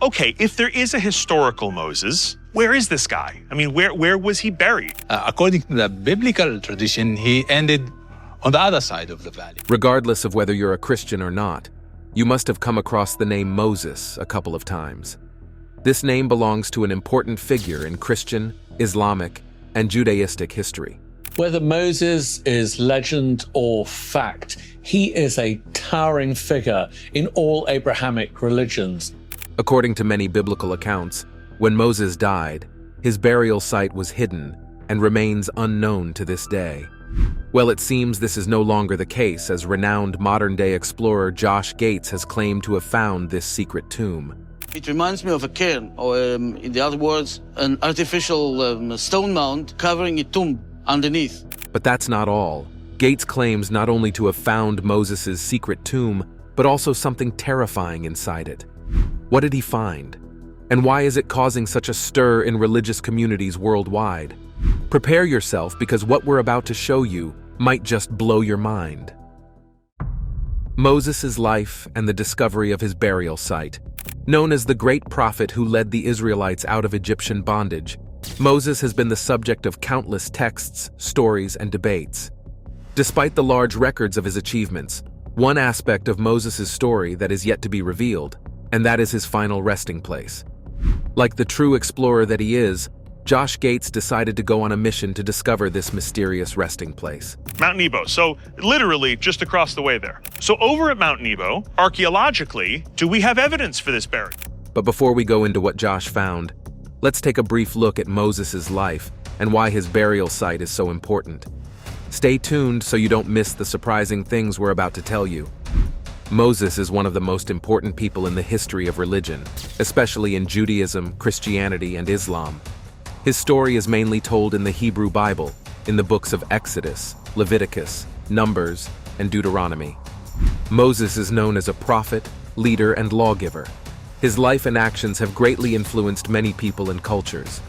Okay, if there is a historical Moses, where is this guy? I mean, where was he buried? According to the biblical tradition, he ended on the other side of the valley. Regardless of whether you're a Christian or not, you must have come across the name Moses a couple of times. This name belongs to an important figure in Christian, Islamic, and Judaistic history. Whether Moses is legend or fact, he is a towering figure in all Abrahamic religions. According to many biblical accounts, when Moses died, his burial site was hidden and remains unknown to this day. Well, it seems this is no longer the case, as renowned modern-day explorer Josh Gates has claimed to have found this secret tomb. It reminds me of a cairn, or in the other words, an artificial stone mound covering a tomb underneath. But that's not all. Gates claims not only to have found Moses' secret tomb, but also something terrifying inside it. What did he find? And why is it causing such a stir in religious communities worldwide? Prepare yourself, because what we're about to show you might just blow your mind. Moses' life and the discovery of his burial site. Known as the great prophet who led the Israelites out of Egyptian bondage, Moses has been the subject of countless texts, stories, and debates. Despite the large records of his achievements, one aspect of Moses' story that is yet to be revealed, and that is his final resting place. Like the true explorer that he is, Josh Gates decided to go on a mission to discover this mysterious resting place. Mount Nebo, so literally just across the way there. So over at Mount Nebo, archaeologically, do we have evidence for this burial? But before we go into what Josh found, let's take a brief look at Moses' life and why his burial site is so important. Stay tuned so you don't miss the surprising things we're about to tell you. Moses is one of the most important people in the history of religion, especially in Judaism, Christianity, and Islam. His story is mainly told in the Hebrew Bible, in the books of Exodus, Leviticus, Numbers, and Deuteronomy. Moses is known as a prophet, leader, and lawgiver. His life and actions have greatly influenced many people and cultures.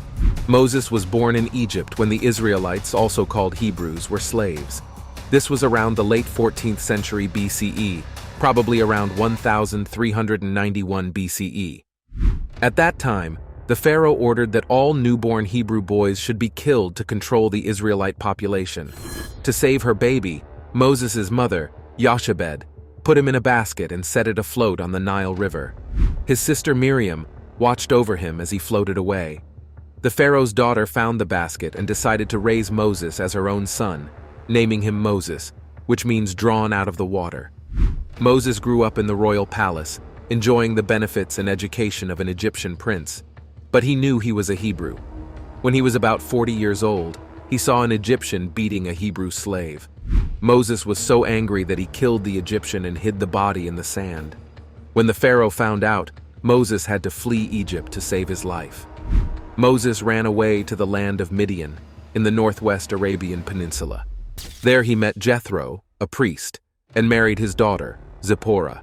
Moses was born in Egypt when the Israelites, also called Hebrews, were slaves. This was around the late 14th century BCE, probably around 1391 BCE. At that time, the Pharaoh ordered that all newborn Hebrew boys should be killed to control the Israelite population. To save her baby, Moses' mother, Jochebed, put him in a basket and set it afloat on the Nile River. His sister Miriam watched over him as he floated away. The Pharaoh's daughter found the basket and decided to raise Moses as her own son, naming him Moses, which means drawn out of the water. Moses grew up in the royal palace, enjoying the benefits and education of an Egyptian prince. But he knew he was a Hebrew. When he was about 40 years old, he saw an Egyptian beating a Hebrew slave. Moses was so angry that he killed the Egyptian and hid the body in the sand. When the Pharaoh found out, Moses had to flee Egypt to save his life. Moses ran away to the land of Midian, in the northwest Arabian Peninsula. There he met Jethro, a priest, and married his daughter, Zipporah.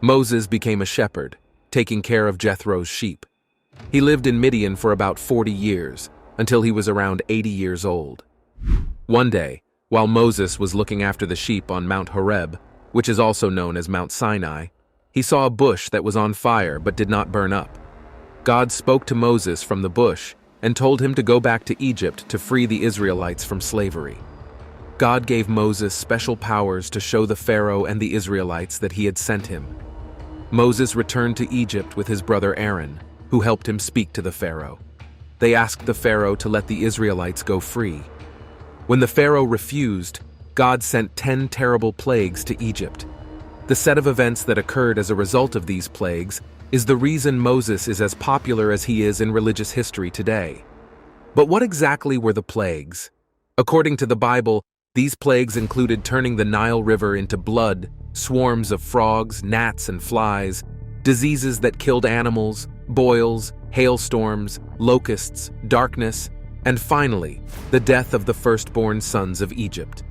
Moses became a shepherd, taking care of Jethro's sheep. He lived in Midian for about 40 years, until he was around 80 years old. One day, while Moses was looking after the sheep on Mount Horeb, which is also known as Mount Sinai, he saw a bush that was on fire but did not burn up. God spoke to Moses from the bush and told him to go back to Egypt to free the Israelites from slavery. God gave Moses special powers to show the Pharaoh and the Israelites that he had sent him. Moses returned to Egypt with his brother Aaron, who helped him speak to the Pharaoh. They asked the Pharaoh to let the Israelites go free. When the Pharaoh refused, God sent 10 terrible plagues to Egypt. The set of events that occurred as a result of these plagues is the reason Moses is as popular as he is in religious history today. But what exactly were the plagues? According to the Bible, these plagues included turning the Nile River into blood, swarms of frogs, gnats, and flies, diseases that killed animals, boils, hailstorms, locusts, darkness, and finally, the death of the firstborn sons of Egypt.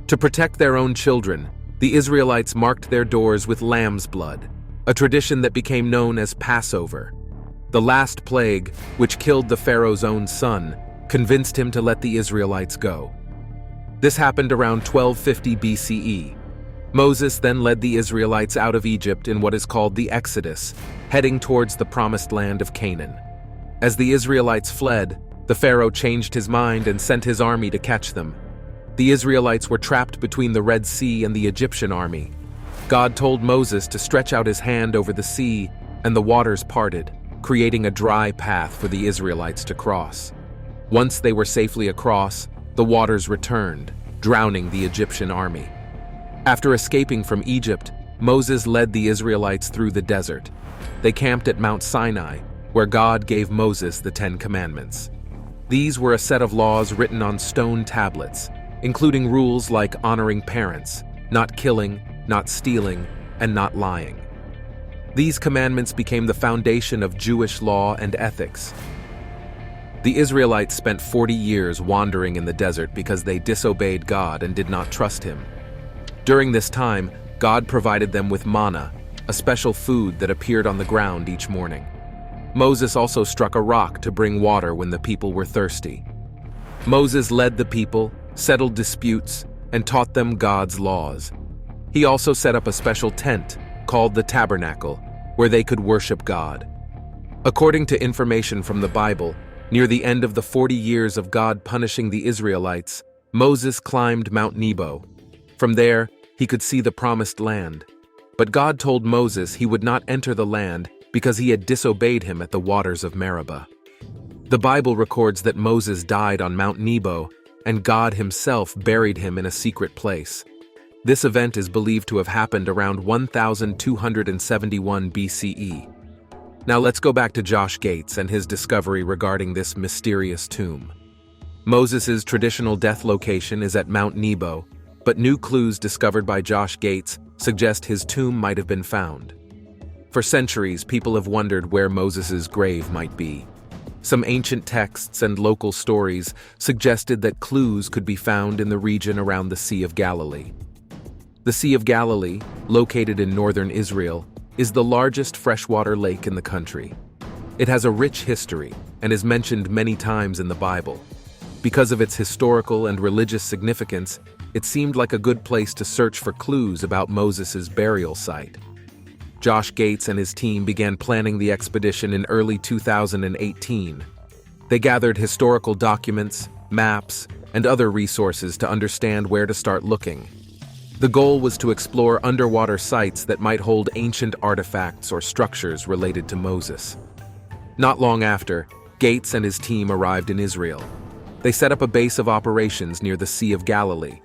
To protect their own children, the Israelites marked their doors with lamb's blood, a tradition that became known as Passover. The last plague, which killed the Pharaoh's own son, convinced him to let the Israelites go. This happened around 1250 BCE. Moses then led the Israelites out of Egypt in what is called the Exodus, heading towards the promised land of Canaan. As the Israelites fled, the Pharaoh changed his mind and sent his army to catch them. The Israelites were trapped between the Red Sea and the Egyptian army. God told Moses to stretch out his hand over the sea, and the waters parted, creating a dry path for the Israelites to cross. Once they were safely across, the waters returned, drowning the Egyptian army. After escaping from Egypt, Moses led the Israelites through the desert. They camped at Mount Sinai, where God gave Moses the 10 Commandments. These were a set of laws written on stone tablets, including rules like honoring parents, not killing, not stealing, and not lying. These commandments became the foundation of Jewish law and ethics. The Israelites spent 40 years wandering in the desert because they disobeyed God and did not trust Him. During this time, God provided them with manna, a special food that appeared on the ground each morning. Moses also struck a rock to bring water when the people were thirsty. Moses led the people, settled disputes, and taught them God's laws. He also set up a special tent, called the Tabernacle, where they could worship God. According to information from the Bible, near the end of the 40 years of God punishing the Israelites, Moses climbed Mount Nebo. From there, he could see the promised land. But God told Moses he would not enter the land because he had disobeyed him at the waters of Meribah. The Bible records that Moses died on Mount Nebo, and God himself buried him in a secret place. This event is believed to have happened around 1271 BCE. Now let's go back to Josh Gates and his discovery regarding this mysterious tomb. Moses' traditional death location is at Mount Nebo, but new clues discovered by Josh Gates suggest his tomb might have been found. For centuries, people have wondered where Moses' grave might be. Some ancient texts and local stories suggested that clues could be found in the region around the Sea of Galilee. The Sea of Galilee, located in northern Israel, is the largest freshwater lake in the country. It has a rich history and is mentioned many times in the Bible. Because of its historical and religious significance, it seemed like a good place to search for clues about Moses' burial site. Josh Gates and his team began planning the expedition in early 2018. They gathered historical documents, maps, and other resources to understand where to start looking. The goal was to explore underwater sites that might hold ancient artifacts or structures related to Moses. Not long after, Gates and his team arrived in Israel. They set up a base of operations near the Sea of Galilee.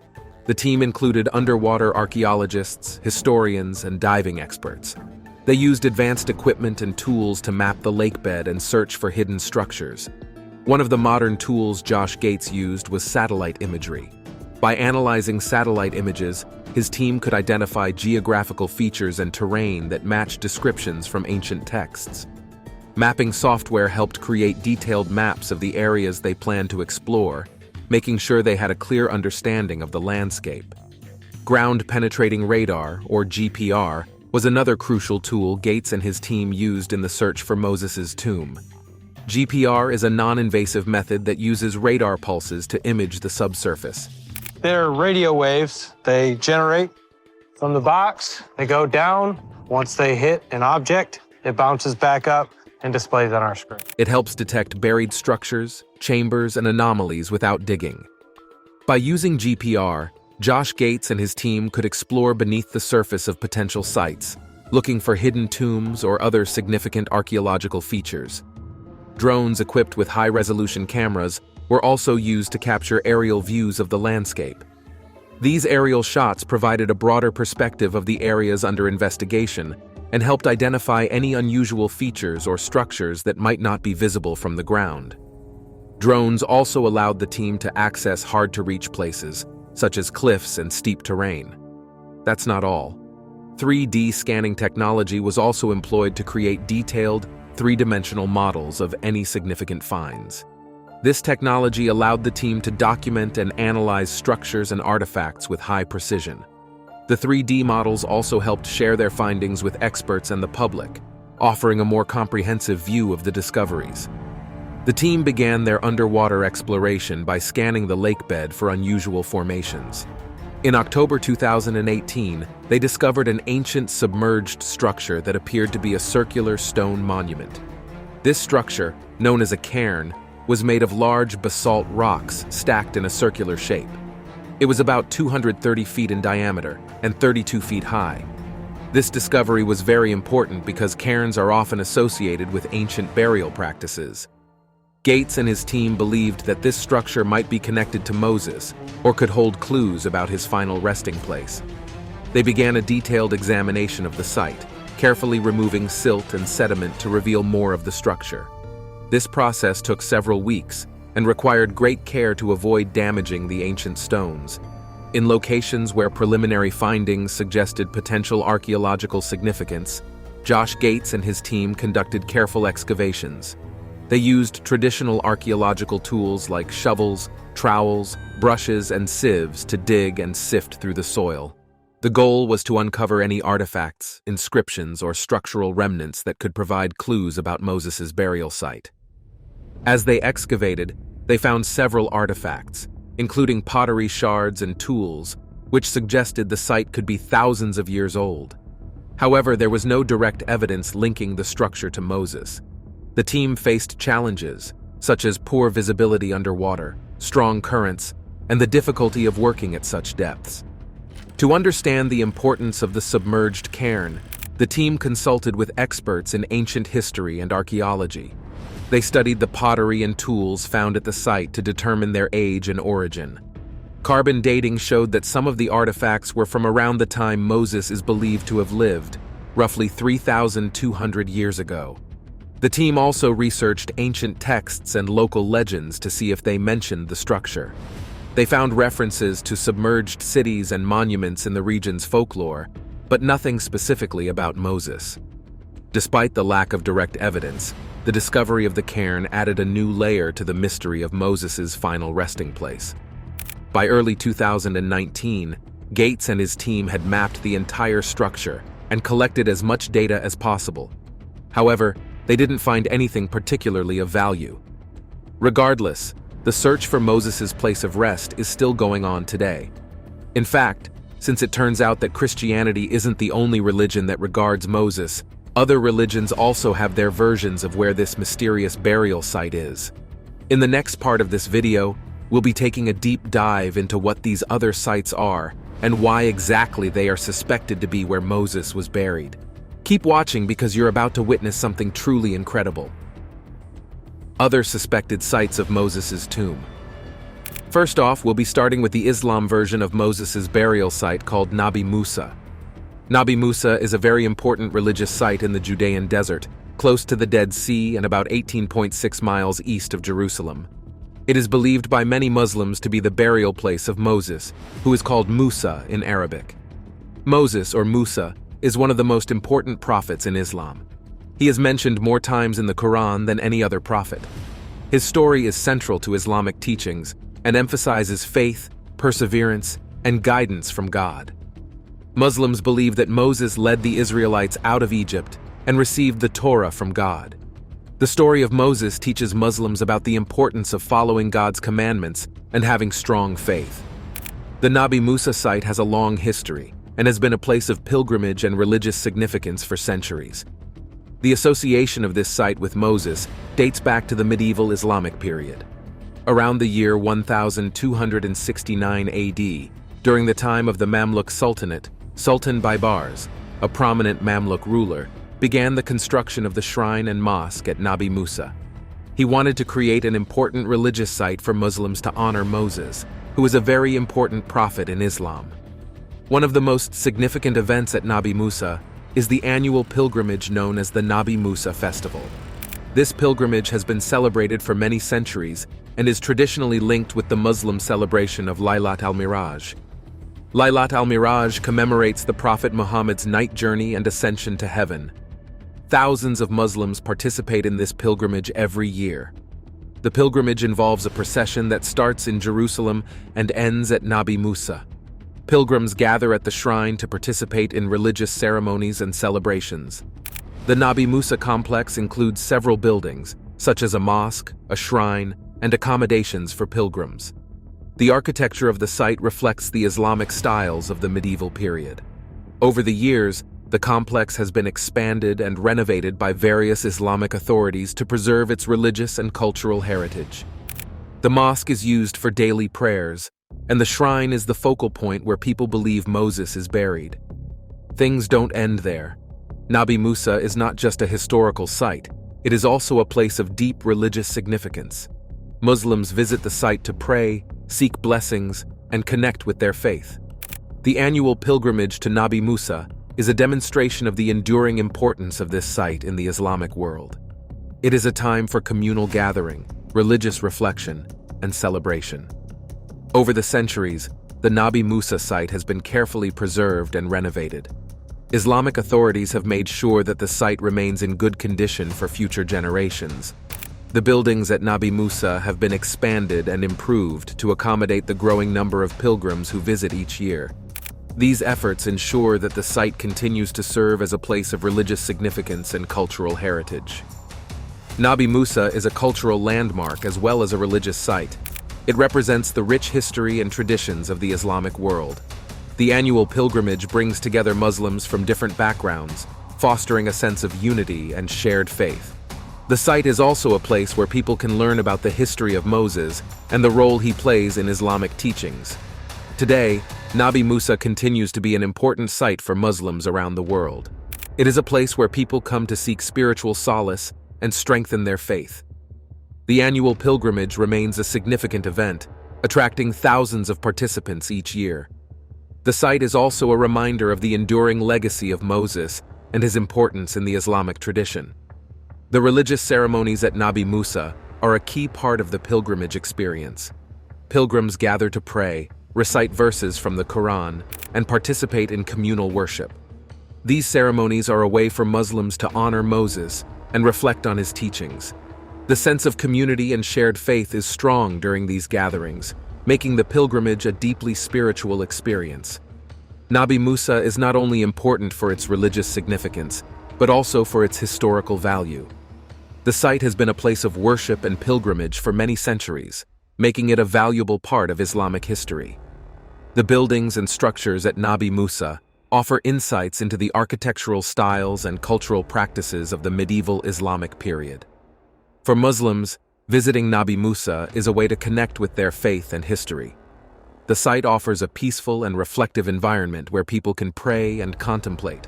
The team included underwater archaeologists, historians, and diving experts. They used advanced equipment and tools to map the lakebed and search for hidden structures. One of the modern tools Josh Gates used was satellite imagery. By analyzing satellite images, his team could identify geographical features and terrain that matched descriptions from ancient texts. Mapping software helped create detailed maps of the areas they planned to explore, making sure they had a clear understanding of the landscape. Ground-penetrating radar, or GPR, was another crucial tool Gates and his team used in the search for Moses' tomb. GPR is a non-invasive method that uses radar pulses to image the subsurface. They're radio waves. They generate from the box, they go down. Once they hit an object, it bounces back up and displays on our screen. It helps detect buried structures, chambers, and anomalies without digging. By using GPR, Josh Gates and his team could explore beneath the surface of potential sites, looking for hidden tombs or other significant archaeological features. Drones equipped with high-resolution cameras were also used to capture aerial views of the landscape. These aerial shots provided a broader perspective of the areas under investigation and helped identify any unusual features or structures that might not be visible from the ground. Drones also allowed the team to access hard-to-reach places, such as cliffs and steep terrain. That's not all. 3D scanning technology was also employed to create detailed, three-dimensional models of any significant finds. This technology allowed the team to document and analyze structures and artifacts with high precision. The 3D models also helped share their findings with experts and the public, offering a more comprehensive view of the discoveries. The team began their underwater exploration by scanning the lakebed for unusual formations. In October 2018, they discovered an ancient submerged structure that appeared to be a circular stone monument. This structure, known as a cairn, was made of large basalt rocks stacked in a circular shape. It was about 230 feet in diameter and 32 feet high. This discovery was very important because cairns are often associated with ancient burial practices. Gates and his team believed that this structure might be connected to Moses or could hold clues about his final resting place. They began a detailed examination of the site, carefully removing silt and sediment to reveal more of the structure. This process took several weeks and required great care to avoid damaging the ancient stones. In locations where preliminary findings suggested potential archaeological significance, Josh Gates and his team conducted careful excavations. They used traditional archaeological tools like shovels, trowels, brushes, and sieves to dig and sift through the soil. The goal was to uncover any artifacts, inscriptions, or structural remnants that could provide clues about Moses' burial site. As they excavated, they found several artifacts, including pottery shards and tools, which suggested the site could be thousands of years old. However, there was no direct evidence linking the structure to Moses. The team faced challenges, such as poor visibility underwater, strong currents, and the difficulty of working at such depths. To understand the importance of the submerged cairn, the team consulted with experts in ancient history and archaeology. They studied the pottery and tools found at the site to determine their age and origin. Carbon dating showed that some of the artifacts were from around the time Moses is believed to have lived, roughly 3,200 years ago. The team also researched ancient texts and local legends to see if they mentioned the structure. They found references to submerged cities and monuments in the region's folklore, but nothing specifically about Moses. Despite the lack of direct evidence, the discovery of the cairn added a new layer to the mystery of Moses' final resting place. By early 2019, Gates and his team had mapped the entire structure and collected as much data as possible. However, they didn't find anything particularly of value. Regardless, the search for Moses' place of rest is still going on today. In fact, since it turns out that Christianity isn't the only religion that regards Moses, other religions also have their versions of where this mysterious burial site is. In the next part of this video, we'll be taking a deep dive into what these other sites are and why exactly they are suspected to be where Moses was buried. Keep watching because you're about to witness something truly incredible. Other suspected sites of Moses' tomb. First off, we'll be starting with the Islam version of Moses' burial site called Nabi Musa. Nabi Musa is a very important religious site in the Judean desert, close to the Dead Sea and about 18.6 miles east of Jerusalem. It is believed by many Muslims to be the burial place of Moses, who is called Musa in Arabic. Moses, or Musa, is one of the most important prophets in Islam. He is mentioned more times in the Quran than any other prophet. His story is central to Islamic teachings and emphasizes faith, perseverance, and guidance from God. Muslims believe that Moses led the Israelites out of Egypt and received the Torah from God. The story of Moses teaches Muslims about the importance of following God's commandments and having strong faith. The Nabi Musa site has a long history and has been a place of pilgrimage and religious significance for centuries. The association of this site with Moses dates back to the medieval Islamic period. Around the year 1269 AD, during the time of the Mamluk Sultanate, Sultan Baybars, a prominent Mamluk ruler, began the construction of the shrine and mosque at Nabi Musa. He wanted to create an important religious site for Muslims to honor Moses, who is a very important prophet in Islam. One of the most significant events at Nabi Musa is the annual pilgrimage known as the Nabi Musa Festival. This pilgrimage has been celebrated for many centuries and is traditionally linked with the Muslim celebration of Laylat al-Miraj. Laylat al-Miraj commemorates the Prophet Muhammad's night journey and ascension to heaven. Thousands of Muslims participate in this pilgrimage every year. The pilgrimage involves a procession that starts in Jerusalem and ends at Nabi Musa. Pilgrims gather at the shrine to participate in religious ceremonies and celebrations. The Nabi Musa complex includes several buildings, such as a mosque, a shrine, and accommodations for pilgrims. The architecture of the site reflects the Islamic styles of the medieval period. Over the years, the complex has been expanded and renovated by various Islamic authorities to preserve its religious and cultural heritage. The mosque is used for daily prayers, and the shrine is the focal point where people believe Moses is buried. Things don't end there. Nabi Musa is not just a historical site, it is also a place of deep religious significance. Muslims visit the site to pray, seek blessings, and connect with their faith. The annual pilgrimage to Nabi Musa is a demonstration of the enduring importance of this site in the Islamic world. It is a time for communal gathering, religious reflection, and celebration. Over the centuries, the Nabi Musa site has been carefully preserved and renovated. Islamic authorities have made sure that the site remains in good condition for future generations. The buildings at Nabi Musa have been expanded and improved to accommodate the growing number of pilgrims who visit each year. These efforts ensure that the site continues to serve as a place of religious significance and cultural heritage. Nabi Musa is a cultural landmark as well as a religious site. It represents the rich history and traditions of the Islamic world. The annual pilgrimage brings together Muslims from different backgrounds, fostering a sense of unity and shared faith. The site is also a place where people can learn about the history of Moses and the role he plays in Islamic teachings. Today, Nabi Musa continues to be an important site for Muslims around the world. It is a place where people come to seek spiritual solace and strengthen their faith. The annual pilgrimage remains a significant event, attracting thousands of participants each year. The site is also a reminder of the enduring legacy of Moses and his importance in the Islamic tradition. The religious ceremonies at Nabi Musa are a key part of the pilgrimage experience. Pilgrims gather to pray, recite verses from the Quran, and participate in communal worship. These ceremonies are a way for Muslims to honor Moses and reflect on his teachings. The sense of community and shared faith is strong during these gatherings, making the pilgrimage a deeply spiritual experience. Nabi Musa is not only important for its religious significance, but also for its historical value. The site has been a place of worship and pilgrimage for many centuries, making it a valuable part of Islamic history. The buildings and structures at Nabi Musa offer insights into the architectural styles and cultural practices of the medieval Islamic period. For Muslims, visiting Nabi Musa is a way to connect with their faith and history. The site offers a peaceful and reflective environment where people can pray and contemplate.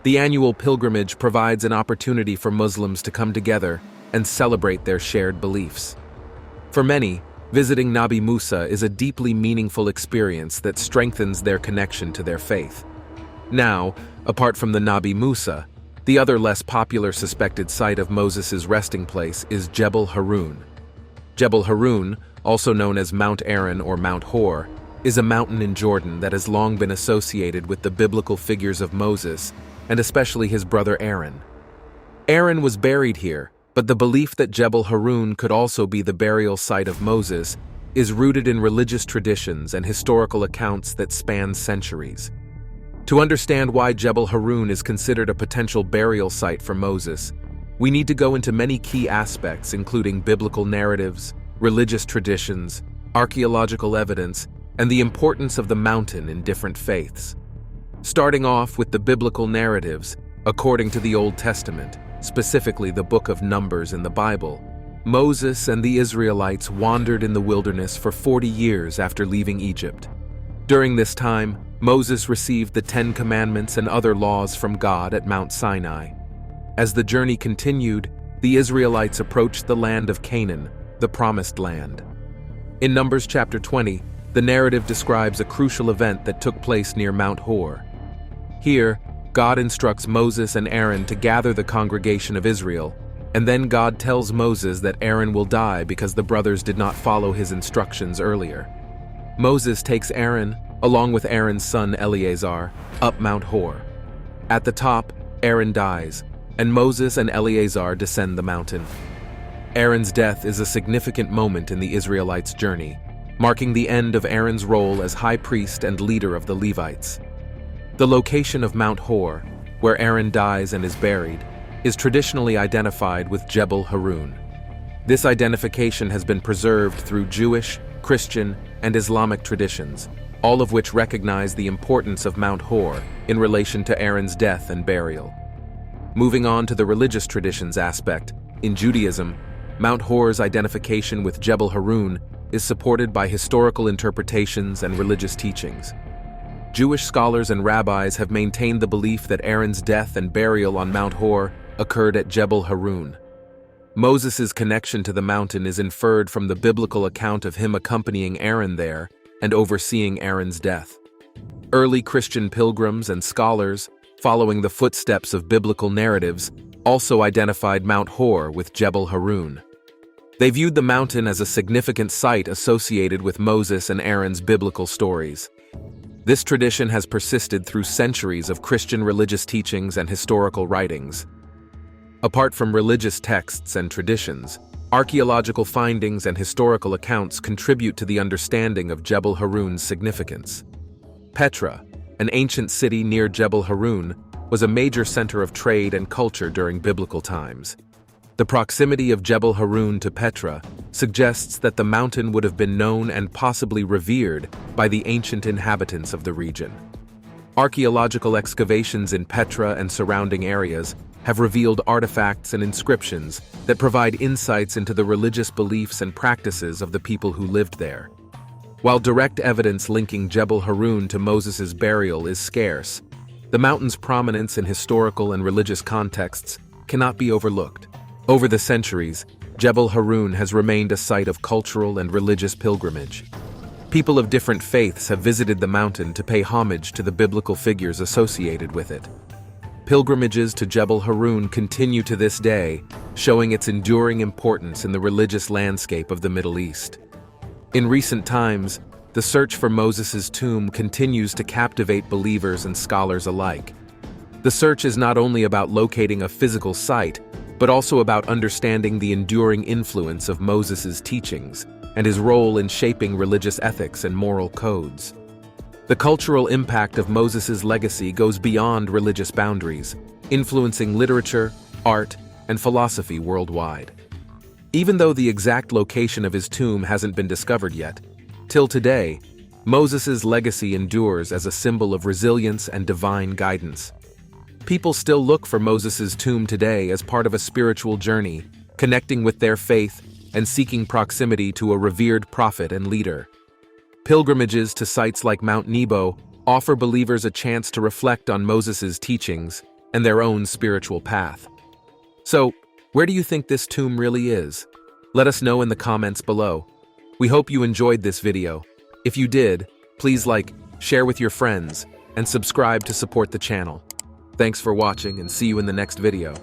The annual pilgrimage provides an opportunity for Muslims to come together and celebrate their shared beliefs. For many, visiting Nabi Musa is a deeply meaningful experience that strengthens their connection to their faith. Now, apart from the Nabi Musa, the other less popular suspected site of Moses' resting place is Jebel Harun. Jebel Harun, also known as Mount Aaron or Mount Hor, is a mountain in Jordan that has long been associated with the biblical figures of Moses, and especially his brother Aaron. Aaron was buried here, but the belief that Jebel Harun could also be the burial site of Moses is rooted in religious traditions and historical accounts that span centuries. To understand why Jebel Harun is considered a potential burial site for Moses, we need to go into many key aspects including biblical narratives, religious traditions, archaeological evidence, and the importance of the mountain in different faiths. Starting off with the biblical narratives, according to the Old Testament, specifically the book of Numbers in the Bible, Moses and the Israelites wandered in the wilderness for 40 years after leaving Egypt. During this time, Moses received the 10 Commandments and other laws from God at Mount Sinai. As the journey continued, the Israelites approached the land of Canaan, the Promised Land. In Numbers chapter 20, the narrative describes a crucial event that took place near Mount Hor. Here, God instructs Moses and Aaron to gather the congregation of Israel, and then God tells Moses that Aaron will die because the brothers did not follow his instructions earlier. Moses takes Aaron, along with Aaron's son Eleazar, up Mount Hor. At the top, Aaron dies, and Moses and Eleazar descend the mountain. Aaron's death is a significant moment in the Israelites' journey, marking the end of Aaron's role as high priest and leader of the Levites. The location of Mount Hor, where Aaron dies and is buried, is traditionally identified with Jebel Harun. This identification has been preserved through Jewish, Christian, and Islamic traditions, all of which recognize the importance of Mount Hor in relation to Aaron's death and burial. Moving on to the religious traditions aspect, in Judaism, Mount Hor's identification with Jebel Harun is supported by historical interpretations and religious teachings. Jewish scholars and rabbis have maintained the belief that Aaron's death and burial on Mount Hor occurred at Jebel Harun. Moses' connection to the mountain is inferred from the biblical account of him accompanying Aaron there and overseeing Aaron's death. Early Christian pilgrims and scholars, following the footsteps of biblical narratives, also identified Mount Hor with Jebel Harun. They viewed the mountain as a significant site associated with Moses and Aaron's biblical stories. This tradition has persisted through centuries of Christian religious teachings and historical writings. Apart from religious texts and traditions, archaeological findings and historical accounts contribute to the understanding of Jebel Harun's significance. Petra, an ancient city near Jebel Harun, was a major center of trade and culture during biblical times. The proximity of Jebel Harun to Petra suggests that the mountain would have been known and possibly revered by the ancient inhabitants of the region. Archaeological excavations in Petra and surrounding areas have revealed artifacts and inscriptions that provide insights into the religious beliefs and practices of the people who lived there. While direct evidence linking Jebel Harun to Moses' burial is scarce, the mountain's prominence in historical and religious contexts cannot be overlooked. Over the centuries, Jebel Harun has remained a site of cultural and religious pilgrimage. People of different faiths have visited the mountain to pay homage to the biblical figures associated with it. Pilgrimages to Jebel Harun continue to this day, showing its enduring importance in the religious landscape of the Middle East. In recent times, the search for Moses' tomb continues to captivate believers and scholars alike. The search is not only about locating a physical site, but also about understanding the enduring influence of Moses' teachings and his role in shaping religious ethics and moral codes. The cultural impact of Moses' legacy goes beyond religious boundaries, influencing literature, art, and philosophy worldwide. Even though the exact location of his tomb hasn't been discovered yet, till today, Moses' legacy endures as a symbol of resilience and divine guidance. People still look for Moses' tomb today as part of a spiritual journey, connecting with their faith and seeking proximity to a revered prophet and leader. Pilgrimages to sites like Mount Nebo offer believers a chance to reflect on Moses' teachings and their own spiritual path. So, where do you think this tomb really is? Let us know in the comments below. We hope you enjoyed this video. If you did, please like, share with your friends, and subscribe to support the channel. Thanks for watching and see you in the next video.